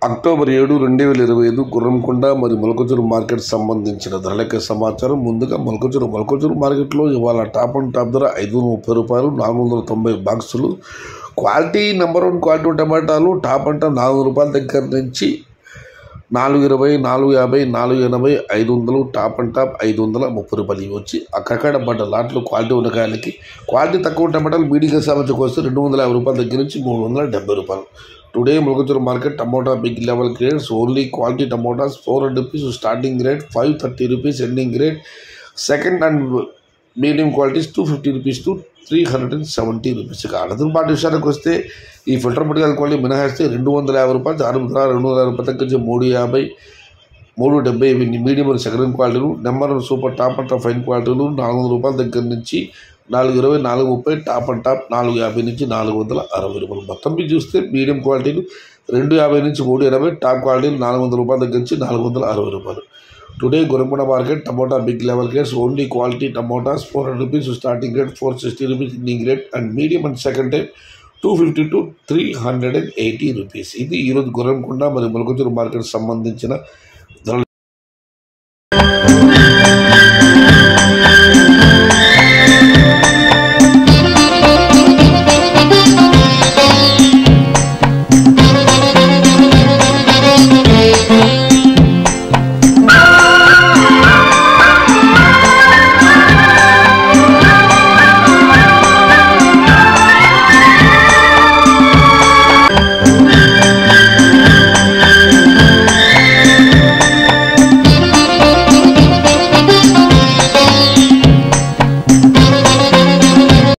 October 7, 2025 Gurramkonda మరియు మొలకచూరు market సంబంధించిన ధరలకే సమాచారం. ముందుగా మొలకచూరు మార్కెట్లో ఇవాళ టాప్ అండ్ టాప్ ధర 530 రూపాయలు, 490 బాక్సులు. క్వాలిటీ నెంబర్ 1 క్వాలిటీ టమాటాలు టాప్ అండ్ టాప్ 400 రూపాయల దగ్గర నుంచి 420, 450, 480, 500, టాప్ అండ్ టాప్ 530 రూపాయలు. ఇవి వచ్చి అక్కడక్కడ పడ్డ లాట్లు క్వాలిటీ ఉన్న కాయలకి. క్వాలిటీ తక్కువ టమాటాలు మీడియం సామర్థ్యం వస్తే 250 రూపాయల దగ్గర నుంచి 370 రూపాయలు. టుడే మొలకచూరు market tomato big level grades only quality tomatoes 400 rupees starting rate, 530 rupees ending rate. Second and medium qualities 250 rupees to 370 rupees. అనంతరం పాటు విషయానికి వస్తే ఈ ఫిల్టర్ మెటీరియల్ క్వాలిటీ మినహాయిస్తే 250 రూపాయలు, 250 రూపాయల దగ్గర నుంచి 350, 370 ఇవి మీడియం సెకండ్ క్వాలిటీలు. Number 1 super top and top fine క్వాలిటీలు 400 రూపాయల దగ్గర నుంచి 420, 430, టాప్ అండ్ టాప్ 450 నుంచి 460 రూపాయలు. మొత్తం మీరు చూస్తే మీడియం క్వాలిటీలు 250 నుంచి 380, టాప్ క్వాలిటీలు 400 రూపాయల దగ్గర నుంచి 460 రూపాయలు. Today Gurramkonda market tomato big level grades only quality tomatoes 400 rupees starting rate, 460 rupees ending rate and medium and second time 250 to 380 rupees. ఇది ఈరోజు గుర్రంకొండ మరియు మొలకచూరు మార్కెట్ సంబంధించిన